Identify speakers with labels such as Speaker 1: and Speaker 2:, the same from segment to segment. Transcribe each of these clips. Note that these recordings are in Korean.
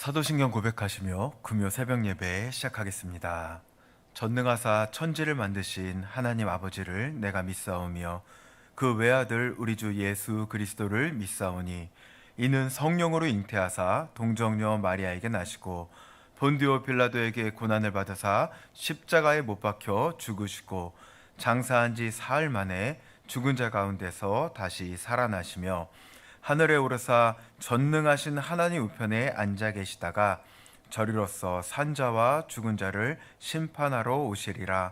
Speaker 1: 사도신경 고백하시며 금요 새벽 예배 시작하겠습니다. 전능하사 천지를 만드신 하나님 아버지를 내가 믿사오며 그 외아들 우리 주 예수 그리스도를 믿사오니 이는 성령으로 잉태하사 동정녀 마리아에게 나시고 본디오 빌라도에게 고난을 받으사 십자가에 못 박혀 죽으시고 장사한 지 사흘 만에 죽은 자 가운데서 다시 살아나시며 하늘에 오르사 전능하신 하나님 우편에 앉아 계시다가 저리로서 산자와 죽은 자를 심판하러 오시리라.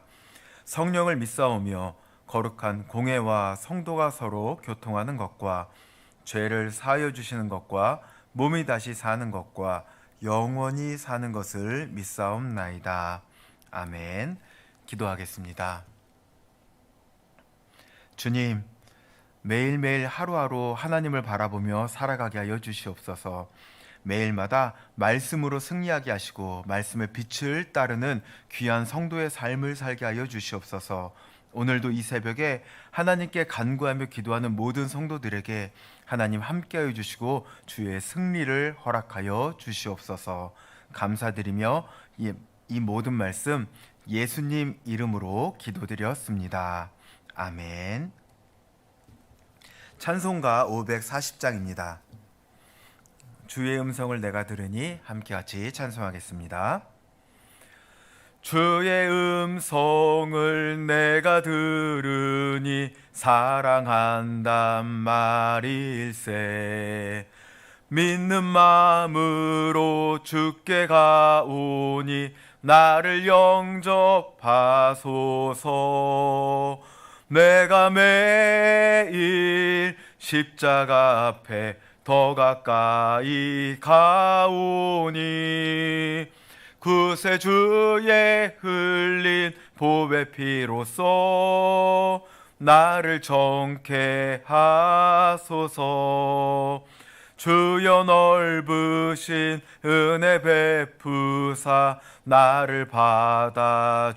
Speaker 1: 성령을 믿사오며 거룩한 공회와 성도가 서로 교통하는 것과 죄를 사하여 주시는 것과 몸이 다시 사는 것과 영원히 사는 것을 믿사옵나이다. 아멘. 기도하겠습니다. 주님, 매일매일 하루하루 하나님을 바라보며 살아가게 하여 주시옵소서. 매일마다 말씀으로 승리하게 하시고 말씀의 빛을 따르는 귀한 성도의 삶을 살게 하여 주시옵소서. 오늘도 이 새벽에 하나님께 간구하며 기도하는 모든 성도들에게 하나님 함께하여 주시고 주의 승리를 허락하여 주시옵소서. 감사드리며 이 모든 말씀 예수님 이름으로 기도드렸습니다. 아멘. 찬송가 540장입니다. 주의 음성을 내가 들으니 함께 같이 찬송하겠습니다. 주의 음성을 내가 들으니 사랑한단 말일세. 믿는 마음으로 주께 가오니 나를 영접하소서. 내가 매일 십자가 앞에 더 가까이 가오니 구세 주의 흘린 보배 피로써 나를 정케 하소서. 주여 넓으신 은혜 베푸사 나를 받아주시고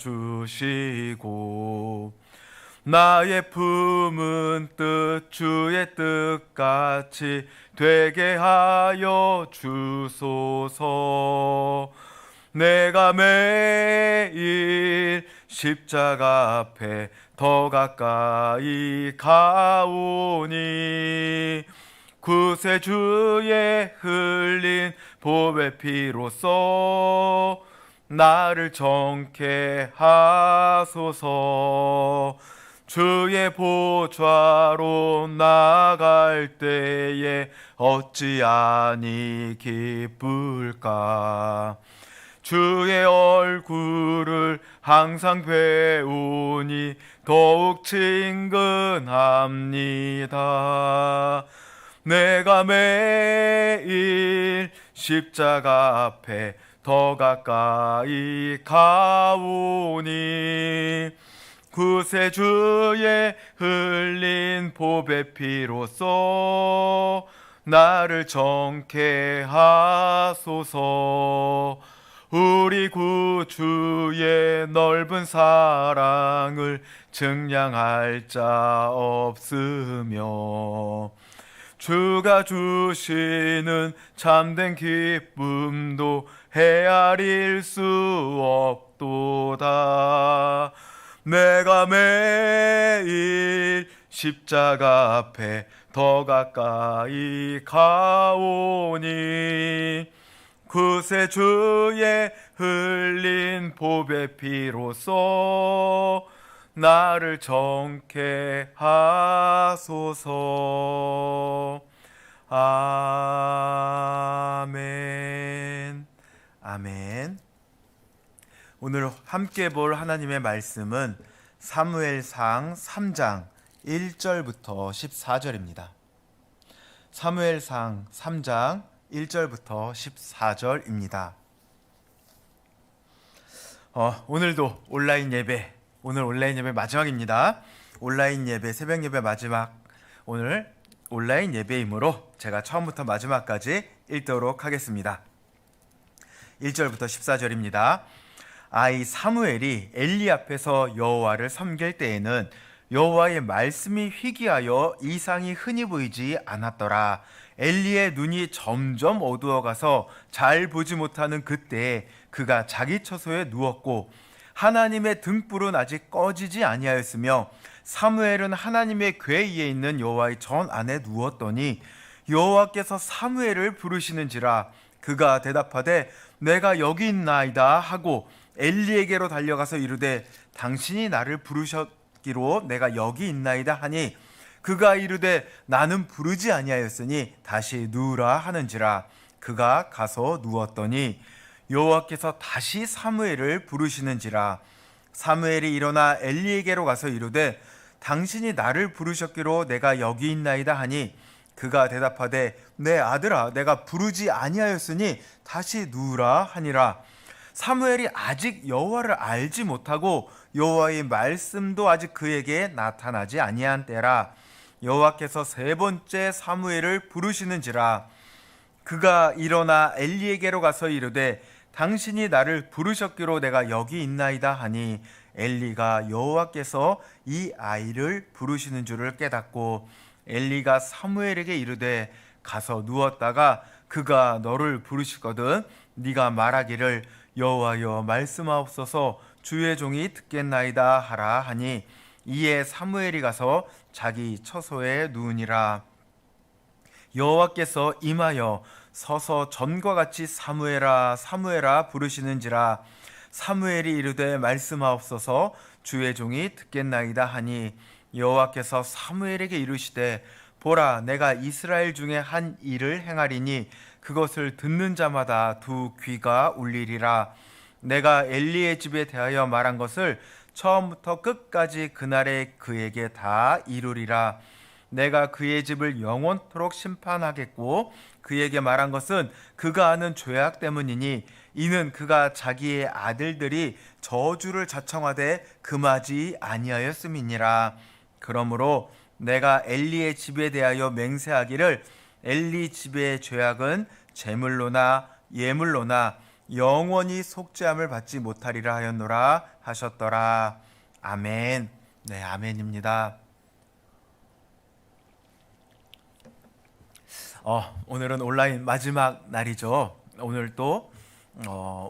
Speaker 1: 나의 품은 뜻 주의 뜻같이 되게 하여 주소서. 내가 매일 십자가 앞에 더 가까이 가오니 구세 주의 흘린 보배 피로써 나를 정케 하소서. 주의 보좌로 나갈 때에 어찌하니 기쁠까. 주의 얼굴을 항상 배우니 더욱 친근합니다. 내가 매일 십자가 앞에 더 가까이 가오니 구세 주의 흘린 보배 피로써 나를 정케 하소서. 우리 구주의 넓은 사랑을 증량할 자 없으며 주가 주시는 참된 기쁨도 헤아릴 수 없도다. 내가 매일 십자가 앞에 더 가까이 가오니 구세 주의 흘린 보배 피로써 나를 정케 하소서. 아멘. 아멘. 오늘 함께 볼 하나님의 말씀은 사무엘상 3장 1절부터 14절입니다. 사무엘상 3장 1절부터 14절입니다. 오늘도 온라인 예배, 오늘 온라인 예배 마지막입니다. 온라인 예배, 새벽 예배 마지막, 오늘 온라인 예배이므로 제가 처음부터 마지막까지 읽도록 하겠습니다. 1절부터 14절입니다. 아이 사무엘이 엘리 앞에서 여호와를 섬길 때에는 여호와의 말씀이 희귀하여 이상이 흔히 보이지 않았더라. 엘리의 눈이 점점 어두워가서 잘 보지 못하는 그때에 그가 자기 처소에 누웠고 하나님의 등불은 아직 꺼지지 아니하였으며 사무엘은 하나님의 궤 위에 있는 여호와의 전 안에 누웠더니 여호와께서 사무엘을 부르시는지라. 그가 대답하되 내가 여기 있나이다 하고 엘리에게로 달려가서 이르되 당신이 나를 부르셨기로 내가 여기 있나이다 하니 그가 이르되 나는 부르지 아니하였으니 다시 누우라 하는지라. 그가 가서 누웠더니 여호와께서 다시 사무엘을 부르시는지라. 사무엘이 일어나 엘리에게로 가서 이르되 당신이 나를 부르셨기로 내가 여기 있나이다 하니 그가 대답하되 내 아들아 내가 부르지 아니하였으니 다시 누우라 하니라. 사무엘이 아직 여호와를 알지 못하고 여호와의 말씀도 아직 그에게 나타나지 아니한 때라. 여호와께서 세 번째 사무엘을 부르시는지라. 그가 일어나 엘리에게로 가서 이르되 당신이 나를 부르셨기로 내가 여기 있나이다 하니 엘리가 여호와께서 이 아이를 부르시는 줄을 깨닫고 엘리가 사무엘에게 이르되 가서 누웠다가 그가 너를 부르시거든 네가 말하기를 여호와여 말씀하옵소서 주의 종이 듣겠나이다 하라 하니 이에 사무엘이 가서 자기 처소에 누우니라. 여호와께서 임하여 서서 전과 같이 사무엘아 사무엘아 부르시는지라. 사무엘이 이르되 말씀하옵소서 주의 종이 듣겠나이다 하니 여호와께서 사무엘에게 이르시되 보라 내가 이스라엘 중에 한 일을 행하리니 그것을 듣는 자마다 두 귀가 울리리라. 내가 엘리의 집에 대하여 말한 것을 처음부터 끝까지 그날에 그에게 다 이루리라. 내가 그의 집을 영원토록 심판하겠고 그에게 말한 것은 그가 하는 죄악 때문이니 이는 그가 자기의 아들들이 저주를 자청하되 금하지 아니하였음이니라. 그러므로 내가 엘리의 집에 대하여 맹세하기를 엘리 집의 죄악은 제물로나 예물로나 영원히 속죄함을 받지 못하리라 하였노라 하셨더라. 아멘. 네, 아멘입니다. 오늘은 온라인 마지막 날이죠. 오늘 또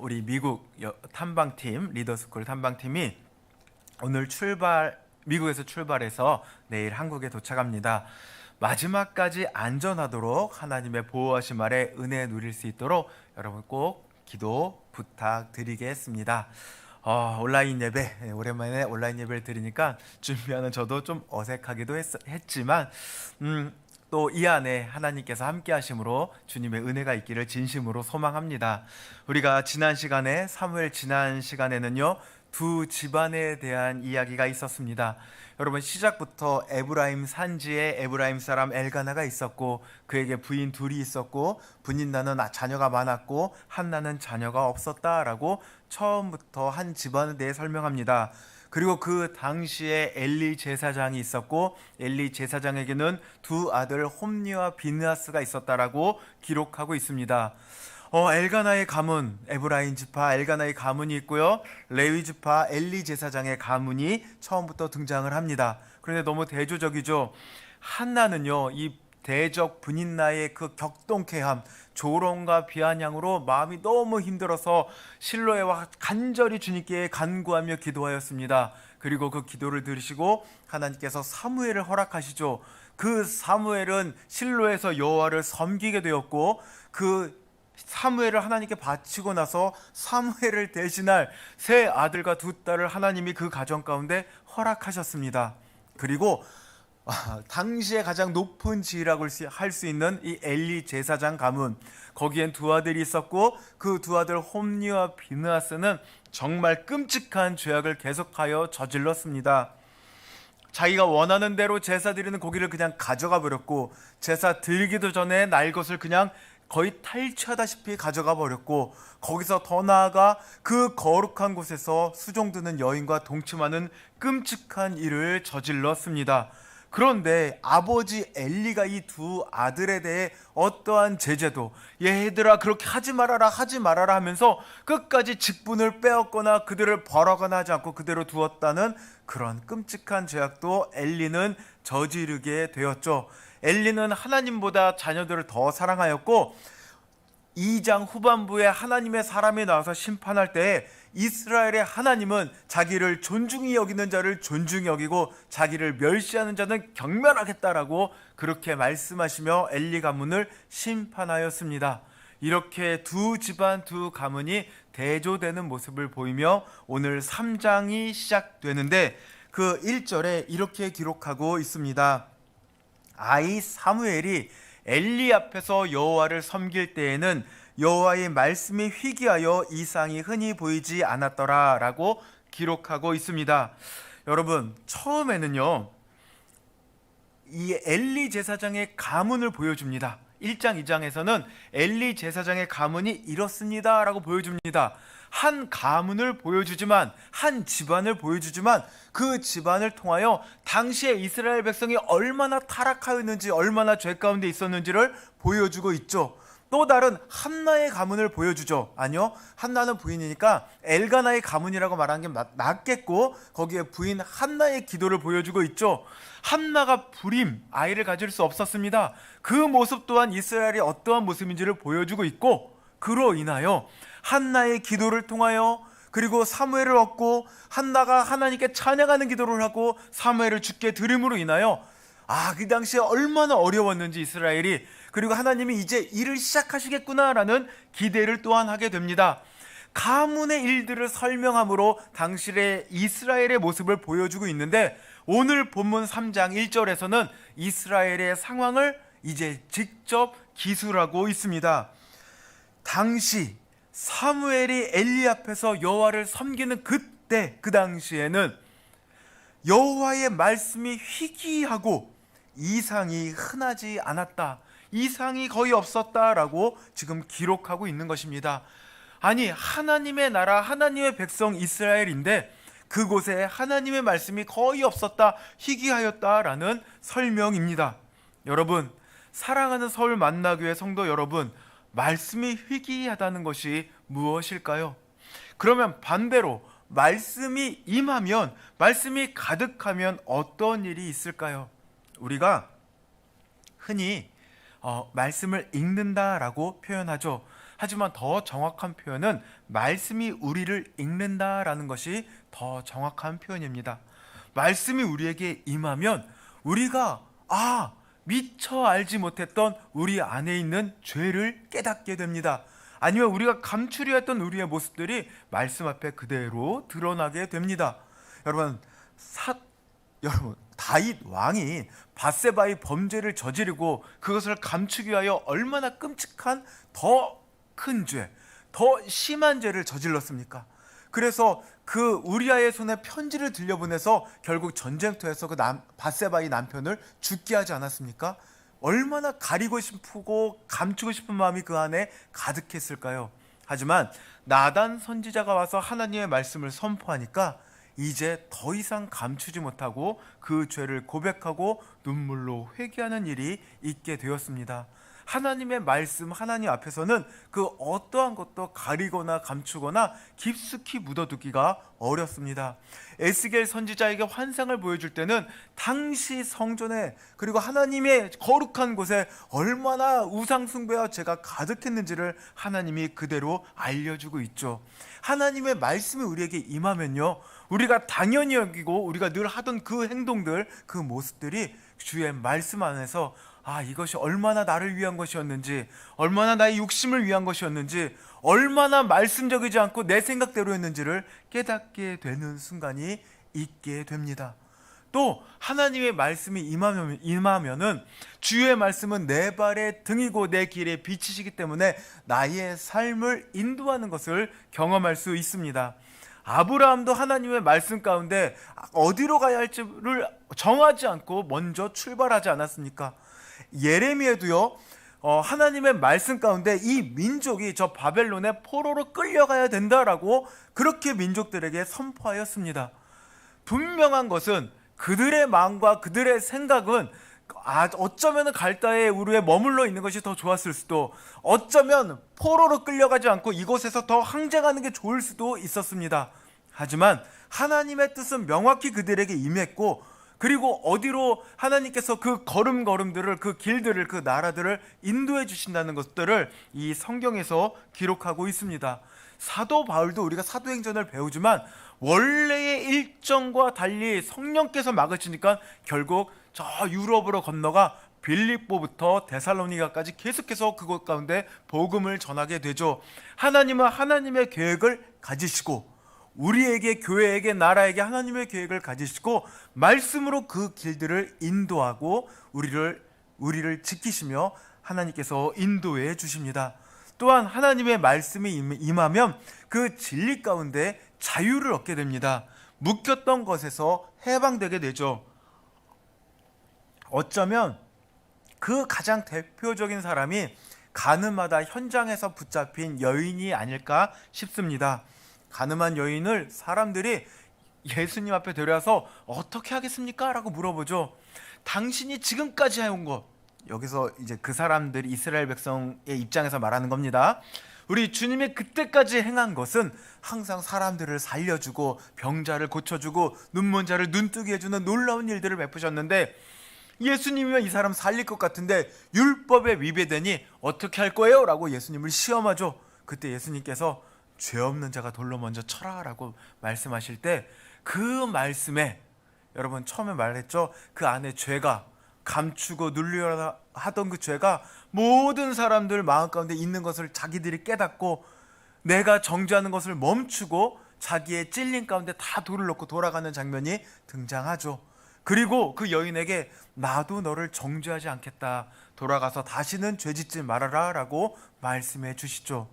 Speaker 1: 우리 미국 탐방팀 리더스쿨 탐방팀이 오늘 미국에서 출발해서 내일 한국에 도착합니다. 마지막까지 안전하도록 하나님의 보호하심 아래 은혜 누릴 수 있도록 여러분 꼭 기도 부탁드리겠습니다. 온라인 예배, 오랜만에 온라인 예배를 드리니까 준비하는 저도 좀 어색하기도 했지만 또 이 안에 하나님께서 함께 하심으로 주님의 은혜가 있기를 진심으로 소망합니다. 우리가 지난 시간에 사무엘 지난 시간에는요 두 집안에 대한 이야기가 있었습니다. 여러분 시작부터 에브라임 산지에 에브라임 사람 엘가나가 있었고 그에게 부인 둘이 있었고 분인나는 자녀가 많았고 한나는 자녀가 없었다라고 처음부터 한 집안에 대해 설명합니다. 그리고 그 당시에 엘리 제사장이 있었고 엘리 제사장에게는 두 아들 홈니와 비느하스가 있었다라고 기록하고 있습니다. 엘가나의 가문, 에브라임 지파 엘가나의 가문이 있고요. 레위 지파 엘리 제사장의 가문이 처음부터 등장을 합니다. 그런데 너무 대조적이죠. 한나는요, 이 대적 분인나의 그 격동케함, 조롱과 비아냥으로 마음이 너무 힘들어서 실로에 와 간절히 주님께 간구하며 기도하였습니다. 그리고 그 기도를 들으시고 하나님께서 사무엘을 허락하시죠. 그 사무엘은 실로에서 여호와를 섬기게 되었고 그 사무엘을 하나님께 바치고 나서 사무엘을 대신할 세 아들과 두 딸을 하나님이 그 가정 가운데 허락하셨습니다. 그리고 당시에 가장 높은 지위라고 할 수 있는 이 엘리 제사장 가문, 거기엔 두 아들이 있었고 그 두 아들 홈니와 비느하스는 정말 끔찍한 죄악을 계속하여 저질렀습니다. 자기가 원하는 대로 제사 드리는 고기를 그냥 가져가 버렸고 제사 드리기도 전에 날 것을 그냥 거의 탈취하다시피 가져가 버렸고 거기서 더 나아가 그 거룩한 곳에서 수종드는 여인과 동침하는 끔찍한 일을 저질렀습니다. 그런데 아버지 엘리가 이 두 아들에 대해 어떠한 제재도 얘들아 그렇게 하지 말아라 하지 말아라 하면서 끝까지 직분을 빼앗거나 그들을 벌하거나 하지 않고 그대로 두었다는 그런 끔찍한 죄악도 엘리는 저지르게 되었죠. 엘리는 하나님보다 자녀들을 더 사랑하였고 2장 후반부에 하나님의 사람이 나와서 심판할 때에 이스라엘의 하나님은 자기를 존중히 여기는 자를 존중히 여기고 자기를 멸시하는 자는 경멸하겠다라고 그렇게 말씀하시며 엘리 가문을 심판하였습니다. 이렇게 두 집안 두 가문이 대조되는 모습을 보이며 오늘 3장이 시작되는데 그 1절에 이렇게 기록하고 있습니다. 아이 사무엘이 엘리 앞에서 여호와를 섬길 때에는 여호와의 말씀이 희귀하여 이상이 흔히 보이지 않았더라 라고 기록하고 있습니다. 여러분, 처음에는요 이 엘리 제사장의 가문을 보여줍니다. 1장 2장에서는 엘리 제사장의 가문이 이렇습니다 라고 보여줍니다. 한 가문을 보여주지만, 한 집안을 보여주지만 그 집안을 통하여 당시에 이스라엘 백성이 얼마나 타락하였는지, 얼마나 죄 가운데 있었는지를 보여주고 있죠. 또 다른 한나의 가문을 보여주죠. 아니요, 한나는 부인이니까 엘가나의 가문이라고 말하는 게 맞겠고, 거기에 부인 한나의 기도를 보여주고 있죠. 한나가 불임, 아이를 가질 수 없었습니다. 그 모습 또한 이스라엘이 어떠한 모습인지를 보여주고 있고, 그로 인하여 한나의 기도를 통하여 그리고 사무엘을 얻고 한나가 하나님께 찬양하는 기도를 하고 사무엘을 주께 드림으로 인하여 그 당시에 얼마나 어려웠는지 이스라엘이, 그리고 하나님이 이제 일을 시작하시겠구나라는 기대를 또한 하게 됩니다. 가문의 일들을 설명함으로 당시의 이스라엘의 모습을 보여주고 있는데 오늘 본문 3장 1절에서는 이스라엘의 상황을 이제 직접 기술하고 있습니다. 당시 사무엘이 엘리 앞에서 여호와를 섬기는 그때, 그 당시에는 여호와의 말씀이 희귀하고 이상이 흔하지 않았다, 이상이 거의 없었다라고 지금 기록하고 있는 것입니다. 아니, 하나님의 나라, 하나님의 백성 이스라엘인데 그곳에 하나님의 말씀이 거의 없었다, 희귀하였다라는 설명입니다. 여러분, 사랑하는 서울 만나교회 성도 여러분, 말씀이 희귀하다는 것이 무엇일까요? 그러면 반대로 말씀이 임하면, 말씀이 가득하면 어떤 일이 있을까요? 우리가 흔히 말씀을 읽는다라고 표현하죠. 하지만 더 정확한 표현은 말씀이 우리를 읽는다라는 것이 더 정확한 표현입니다. 말씀이 우리에게 임하면 우리가 미처 알지 못했던 우리 안에 있는 죄를 깨닫게 됩니다. 아니면 우리가 감추려 했던 우리의 모습들이 말씀 앞에 그대로 드러나게 됩니다. 여러분, 다윗 왕이 밧세바의 범죄를 저지르고 그것을 감추기 위하여 얼마나 끔찍한 더 큰 죄, 더 심한 죄를 저질렀습니까? 그래서 그 우리아의 손에 편지를 들려보내서 결국 전쟁터에서 그 밧세바의 남편을 죽게 하지 않았습니까? 얼마나 가리고 싶고 감추고 싶은 마음이 그 안에 가득했을까요? 하지만 나단 선지자가 와서 하나님의 말씀을 선포하니까 이제 더 이상 감추지 못하고 그 죄를 고백하고 눈물로 회개하는 일이 있게 되었습니다. 하나님의 말씀, 하나님 앞에서는 그 어떠한 것도 가리거나 감추거나 깊숙이 묻어두기가 어렵습니다. 에스겔 선지자에게 환상을 보여줄 때는 당시 성전에, 그리고 하나님의 거룩한 곳에 얼마나 우상 숭배와 죄가 가득했는지를 하나님이 그대로 알려주고 있죠. 하나님의 말씀이 우리에게 임하면요, 우리가 당연히 여기고 우리가 늘 하던 그 행동들, 그 모습들이 주의 말씀 안에서 이것이 얼마나 나를 위한 것이었는지, 얼마나 나의 욕심을 위한 것이었는지, 얼마나 말씀적이지 않고 내 생각대로였는지를 깨닫게 되는 순간이 있게 됩니다. 또 하나님의 말씀이 임하면은 주의 말씀은 내 발의 등이고 내 길의 빛이시기 때문에 나의 삶을 인도하는 것을 경험할 수 있습니다. 아브라함도 하나님의 말씀 가운데 어디로 가야 할지를 정하지 않고 먼저 출발하지 않았습니까? 예레미야도요, 하나님의 말씀 가운데 이 민족이 저 바벨론의 포로로 끌려가야 된다라고 그렇게 민족들에게 선포하였습니다. 분명한 것은 그들의 마음과 그들의 생각은 어쩌면 갈대아의 우르에 머물러 있는 것이 더 좋았을 수도, 어쩌면 포로로 끌려가지 않고 이곳에서 더 항쟁하는 게 좋을 수도 있었습니다. 하지만 하나님의 뜻은 명확히 그들에게 임했고, 그리고 어디로 하나님께서 그 걸음걸음들을, 그 길들을, 그 나라들을 인도해 주신다는 것들을 이 성경에서 기록하고 있습니다. 사도 바울도 우리가 사도행전을 배우지만 원래의 일정과 달리 성령께서 막으시니까 결국 저 유럽으로 건너가 빌립보부터 데살로니가까지 계속해서 그곳 가운데 복음을 전하게 되죠. 하나님은 하나님의 계획을 가지시고, 우리에게, 교회에게, 나라에게 하나님의 계획을 가지시고 말씀으로 그 길들을 인도하고 우리를 지키시며 하나님께서 인도해 주십니다. 또한 하나님의 말씀이 임하면 그 진리 가운데 자유를 얻게 됩니다. 묶였던 것에서 해방되게 되죠. 어쩌면 그 가장 대표적인 사람이 가늠하다 현장에서 붙잡힌 여인이 아닐까 싶습니다. 가늠한 여인을 사람들이 예수님 앞에 데려와서 어떻게 하겠습니까? 라고 물어보죠. 당신이 지금까지 해온 것, 여기서 이제 그 사람들이 이스라엘 백성의 입장에서 말하는 겁니다. 우리 주님이 그때까지 행한 것은 항상 사람들을 살려주고 병자를 고쳐주고 눈먼 자를 눈뜨게 해주는 놀라운 일들을 베푸셨는데, 예수님이면 이 사람 살릴 것 같은데 율법에 위배되니 어떻게 할 거예요? 라고 예수님을 시험하죠. 그때 예수님께서 죄 없는 자가 돌로 먼저 쳐라 라고 말씀하실 때, 그 말씀에, 여러분 처음에 말했죠, 그 안에 죄가, 감추고 눌리려 하던 그 죄가 모든 사람들 마음 가운데 있는 것을 자기들이 깨닫고 내가 정죄하는 것을 멈추고 자기의 찔림 가운데 다 돌을 놓고 돌아가는 장면이 등장하죠. 그리고 그 여인에게 나도 너를 정죄하지 않겠다, 돌아가서 다시는 죄짓지 말아라 라고 말씀해 주시죠.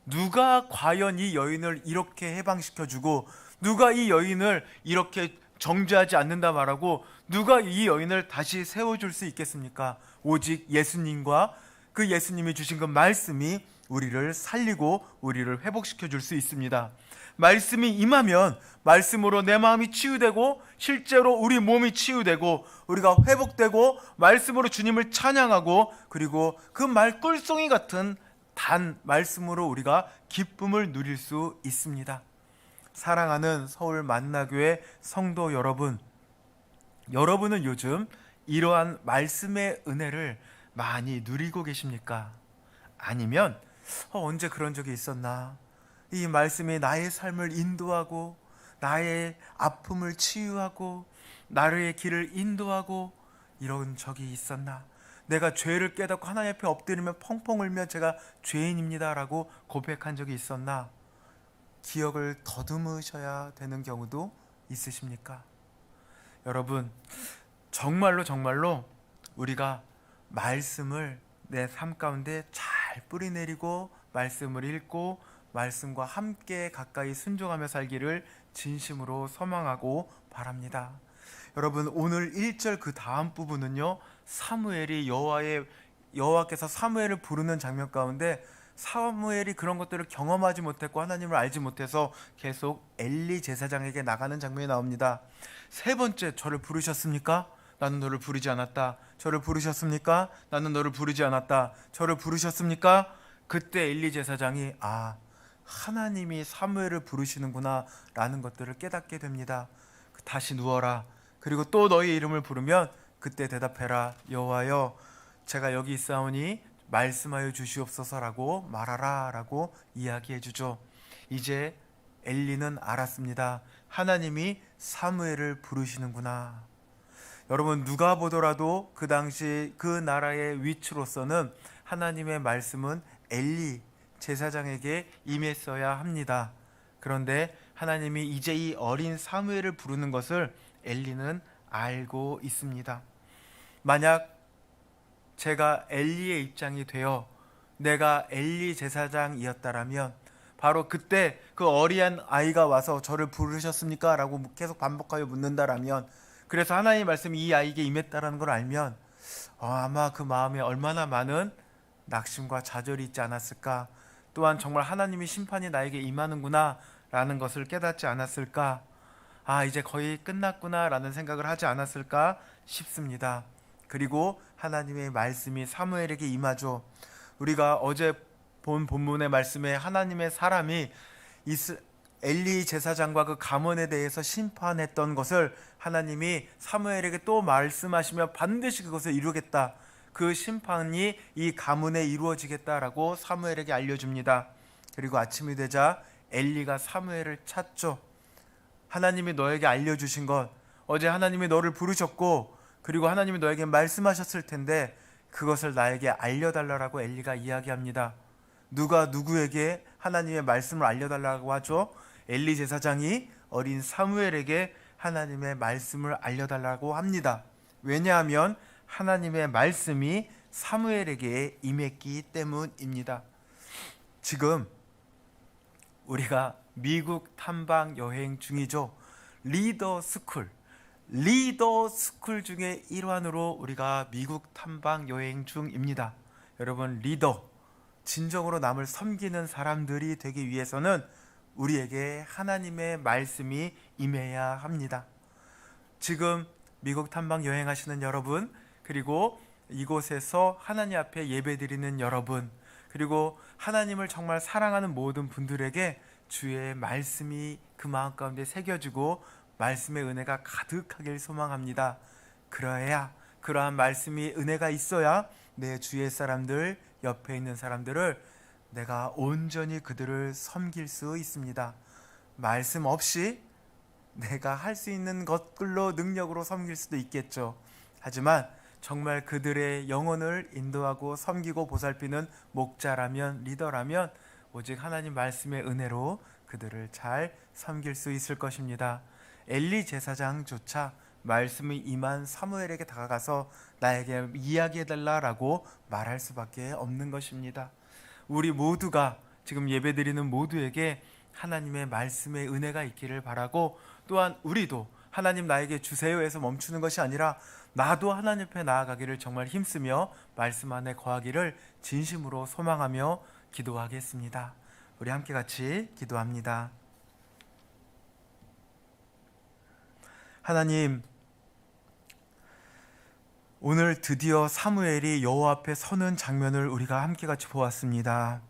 Speaker 1: 누가 과연 이 여인을 이렇게 해방시켜주고, 누가 이 여인을 이렇게 정죄하지 않는다 말하고, 누가 이 여인을 다시 세워줄 수 있겠습니까? 오직 예수님과 그 예수님이 주신 그 말씀이 우리를 살리고 우리를 회복시켜 줄 수 있습니다. 말씀이 임하면 말씀으로 내 마음이 치유되고 실제로 우리 몸이 치유되고 우리가 회복되고 말씀으로 주님을 찬양하고, 그리고 그 말꿀송이 같은 단 말씀으로 우리가 기쁨을 누릴 수 있습니다. 사랑하는 서울 만나교회 성도 여러분, 여러분은 요즘 이러한 말씀의 은혜를 많이 누리고 계십니까? 아니면 언제 그런 적이 있었나? 이 말씀이 나의 삶을 인도하고 나의 아픔을 치유하고 나의 길을 인도하고 이런 적이 있었나? 내가 죄를 깨닫고 하나님 앞에 엎드리며 펑펑 울며 제가 죄인입니다 라고 고백한 적이 있었나? 기억을 더듬으셔야 되는 경우도 있으십니까? 여러분, 정말로 우리가 말씀을 내 삶 가운데 잘 뿌리내리고 말씀을 읽고 말씀과 함께 가까이 순종하며 살기를 진심으로 소망하고 바랍니다. 여러분, 오늘 1절 그 다음 부분은요, 사무엘이 여호와께서 사무엘을 부르는 장면 가운데 사무엘이 그런 것들을 경험하지 못했고 하나님을 알지 못해서 계속 엘리 제사장에게 나가는 장면이 나옵니다. 세 번째, 저를 부르셨습니까? 나는 너를 부르지 않았다. 저를 부르셨습니까? 나는 너를 부르지 않았다. 저를 부르셨습니까? 그때 엘리 제사장이 하나님이 사무엘을 부르시는구나 라는 것들을 깨닫게 됩니다. 다시 누워라. 그리고 또 너의 이름을 부르면 그때 대답해라. 여호와여, 제가 여기 있사오니 말씀하여 주시옵소서라고 말하라 라고 이야기해 주죠. 이제 엘리는 알았습니다. 하나님이 사무엘을 부르시는구나. 여러분, 누가 보더라도 그 당시 그 나라의 위치로서는 하나님의 말씀은 엘리 제사장에게 임했어야 합니다. 그런데 하나님이 이제 이 어린 사무엘을 부르는 것을 엘리는 알고 있습니다. 만약 제가 엘리의 입장이 되어 내가 엘리 제사장이었다라면 바로 그때 그 어린 아이가 와서 저를 부르셨습니까? 라고 계속 반복하여 묻는다라면, 그래서 하나님의 말씀이 이 아이에게 임했다라는 걸 알면 아마 그 마음에 얼마나 많은 낙심과 좌절이 있지 않았을까, 또한 정말 하나님의 심판이 나에게 임하는구나 라는 것을 깨닫지 않았을까. 이제 거의 끝났구나 라는 생각을 하지 않았을까 싶습니다. 그리고 하나님의 말씀이 사무엘에게 임하죠. 우리가 어제 본 본문의 말씀에 하나님의 사람이 엘리 제사장과 그 가문에 대해서 심판했던 것을 하나님이 사무엘에게 또 말씀하시며 반드시 그것을 이루겠다, 그 심판이 이 가문에 이루어지겠다라고 사무엘에게 알려줍니다. 그리고 아침이 되자 엘리가 사무엘을 찾죠. 하나님이 너에게 알려주신 것, 어제 하나님이 너를 부르셨고 그리고 하나님이 너에게 말씀하셨을 텐데 그것을 나에게 알려달라고 엘리가 이야기합니다. 누가 누구에게 하나님의 말씀을 알려달라고 하죠? 엘리 제사장이 어린 사무엘에게 하나님의 말씀을 알려달라고 합니다. 왜냐하면 하나님의 말씀이 사무엘에게 임했기 때문입니다. 지금 우리가 미국 탐방 여행 중이죠. 리더 스쿨 중에 일환으로 우리가 미국 탐방 여행 중입니다. 여러분, 리더, 진정으로 남을 섬기는 사람들이 되기 위해서는 우리에게 하나님의 말씀이 임해야 합니다. 지금 미국 탐방 여행하시는 여러분, 그리고 이곳에서 하나님 앞에 예배드리는 여러분, 그리고 하나님을 정말 사랑하는 모든 분들에게 주의 말씀이 그 마음 가운데 새겨지고 말씀의 은혜가 가득하길 소망합니다. 그러한 말씀이 은혜가 있어야 내 주위의 사람들, 옆에 있는 사람들을 내가 온전히 그들을 섬길 수 있습니다. 말씀 없이 내가 할 수 있는 것들로 능력으로 섬길 수도 있겠죠. 하지만 정말 그들의 영혼을 인도하고 섬기고 보살피는 목자라면, 리더라면 오직 하나님 말씀의 은혜로 그들을 잘 섬길 수 있을 것입니다. 엘리 제사장조차 말씀이 임한 사무엘에게 다가가서 나에게 이야기해달라라고 말할 수밖에 없는 것입니다. 우리 모두가 지금 예배드리는 모두에게 하나님의 말씀의 은혜가 있기를 바라고, 또한 우리도 하나님 나에게 주세요 해서 멈추는 것이 아니라 나도 하나님 앞에 나아가기를 정말 힘쓰며 말씀 안에 거하기를 진심으로 소망하며 기도하겠습니다. 우리 함께 같이 기도합니다. 하나님, 오늘 드디어 사무엘이 여호와 앞에 서는 장면을 우리가 함께 같이 보았습니다.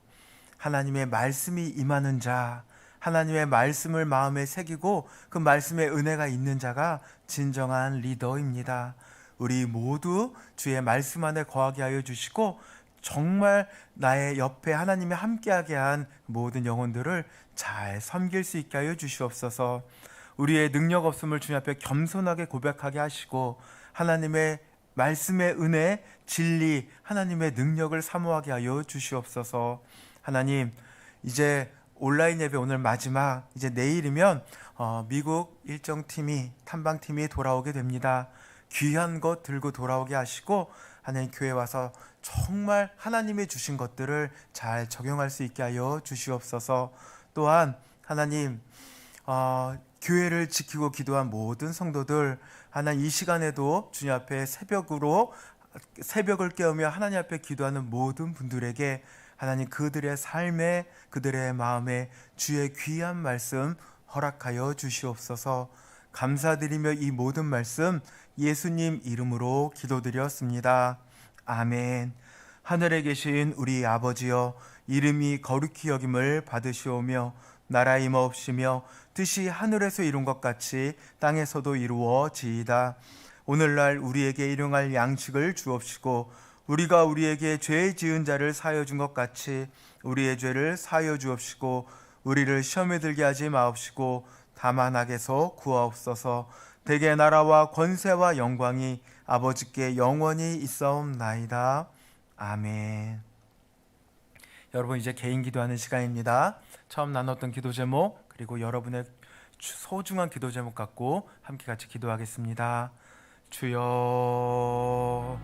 Speaker 1: 하나님의 말씀이 임하는 자, 하나님의 말씀을 마음에 새기고 그 말씀의 은혜가 있는 자가 진정한 리더입니다. 우리 모두 주의 말씀 안에 거하게 하여 주시고 정말 나의 옆에 하나님이 함께하게 한 모든 영혼들을 잘 섬길 수 있게 하여 주시옵소서. 우리의 능력 없음을 주님 앞에 겸손하게 고백하게 하시고 하나님의 말씀의 은혜, 진리, 하나님의 능력을 사모하게 하여 주시옵소서. 하나님, 이제 온라인 예배 오늘 마지막, 이제 내일이면 미국 일정팀이, 탐방팀이 돌아오게 됩니다. 귀한 것 들고 돌아오게 하시고 하나님 교회 와서 정말 하나님이 주신 것들을 잘 적용할 수 있게 하여 주시옵소서. 또한 하나님, 교회를 지키고 기도한 모든 성도들, 하나님 이 시간에도 주님 앞에 새벽을 깨우며 하나님 앞에 기도하는 모든 분들에게 하나님 그들의 삶에, 그들의 마음에 주의 귀한 말씀 허락하여 주시옵소서. 감사드리며 이 모든 말씀 예수님 이름으로 기도드렸습니다. 아멘. 하늘에 계신 우리 아버지여, 이름이 거룩히 여김을 받으시오며 나라 임하옵시며 뜻이 하늘에서 이룬 것 같이 땅에서도 이루어지이다. 오늘날 우리에게 일용할 양식을 주옵시고 우리가 우리에게 죄 지은 자를 사하여 준 것 같이 우리의 죄를 사하여 주옵시고 우리를 시험에 들게 하지 마옵시고 다만 악에서 구하옵소서. 대개 나라와 권세와 영광이 아버지께 영원히 있사옵나이다. 아멘. 여러분, 이제 개인 기도하는 시간입니다. 처음 나눴던 기도 제목, 그리고 여러분의 소중한 기도 제목 갖고 함께 같이 기도하겠습니다. 주여,